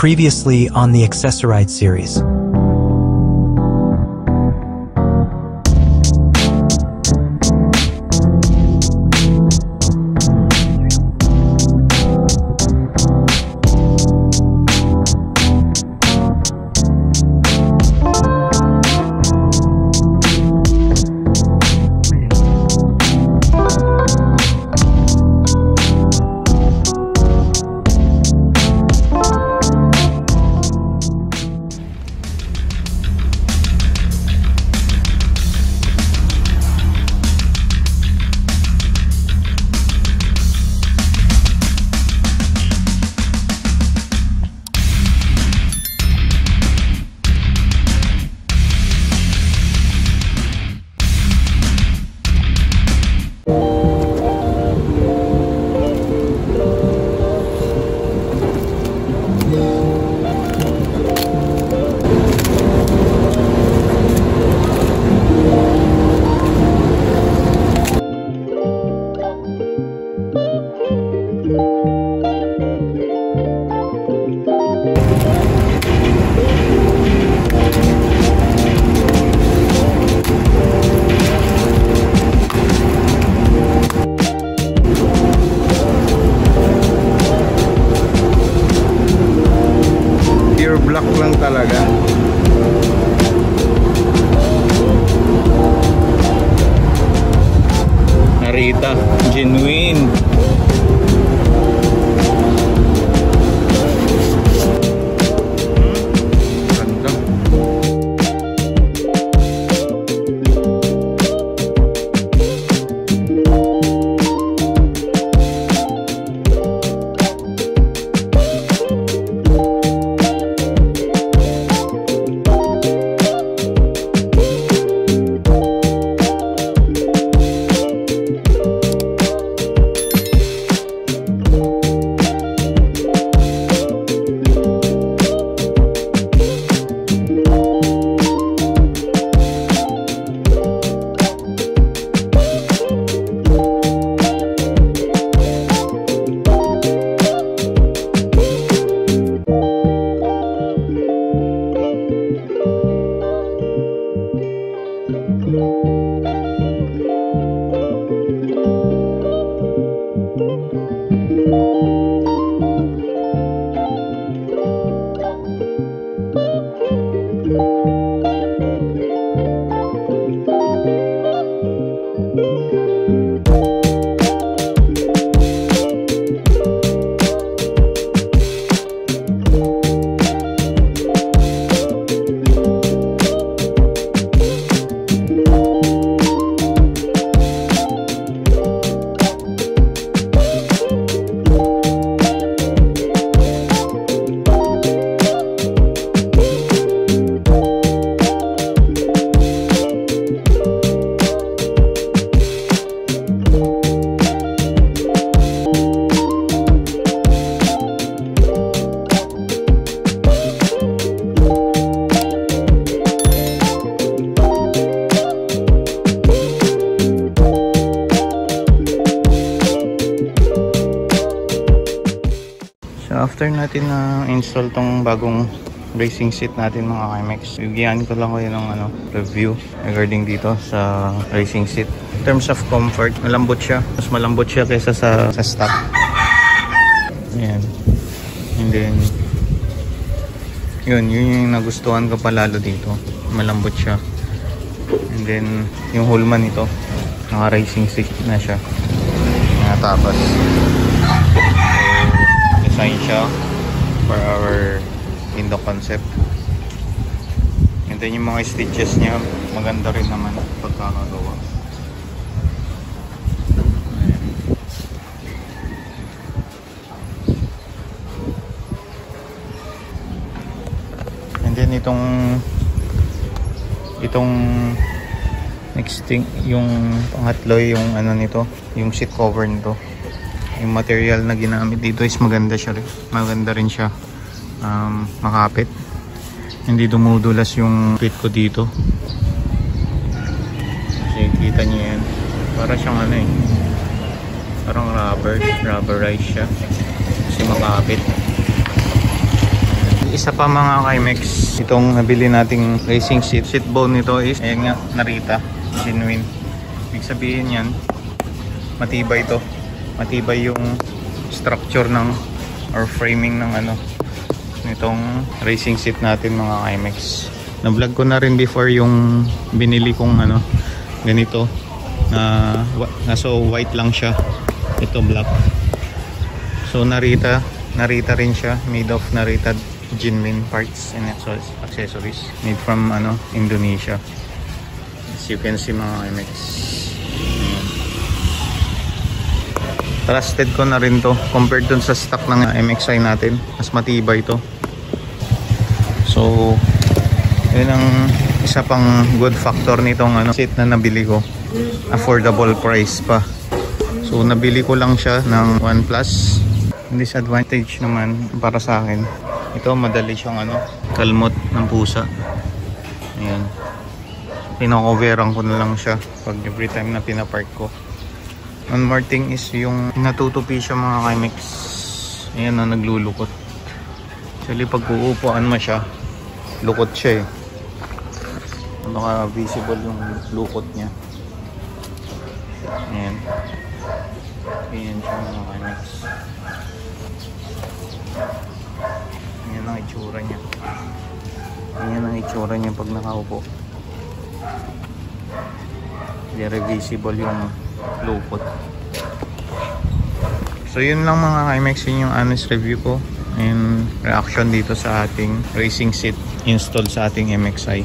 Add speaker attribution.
Speaker 1: Previously on the Accessoride series.
Speaker 2: Black lang talaga. Narita, genuine. Ganda. After natin na install tong bagong racing seat natin mga KMX, bigyan ko lang kayo ng review regarding dito sa racing seat. In terms of comfort, malambot siya. Mas malambot siya kaysa sa stock. Ayan. And then yun yung nagustuhan ko palalo dito. Malambot siya. And then yung Holman nito, naka racing seat na siya. Tapos design siya for our Indo concept. And then yung mga stitches niya maganda rin naman pagkakagawa. And then itong next thing, yung pangatlo, yung nito, yung seat cover nito. Yung material na ginamit dito is maganda siya rin. Maganda rin siya. Makapit. Hindi dumudulas yung fit ko dito. Kasi kita niyo yan. Para siyang parang rubberized siya. Kasi makapit. isa pa mga Kimex, itong nabili nating racing seat. Seat bone nito is, ayan nga, Narita. Genuine. Ibig sabihin yan, matibay ito. Matibay yung structure ng or framing ng ano nitong racing seat natin mga Kimex. Na-vlog ko na rin before yung binili kong ano ganito na so white lang siya. Ito black. So Narita rin siya, made of Narita genuine parts and accessories made from ano Indonesia. As you can see mga Kimex. Trusted ko na rin to compared dun sa stock ng MXI natin. Mas matibay to. So yun ang isa pang good factor nitong ano seat na nabili ko. Affordable price pa. So nabili ko lang siya ng OnePlus. Disadvantage naman para sa akin, ito madali siyang ano kalmot ng pusa. Ayan. Pino-coveran ko na lang siya pag every time na pinapark ko. One more thing is yung natutupi siya mga Kimex. Ayan na naglulukot. Actually pag uupuan mo siya, lukot siya eh. Baka visible yung lukot niya. Ayan. Ayan siya mga Kimex. Ayan ang itsura niya. Ayan ang itsura niya pag nakaupo. Very visible yung lukot. So yun lang mga Kimex, yun yung honest review ko and reaction dito sa ating racing seat installed sa ating MXI.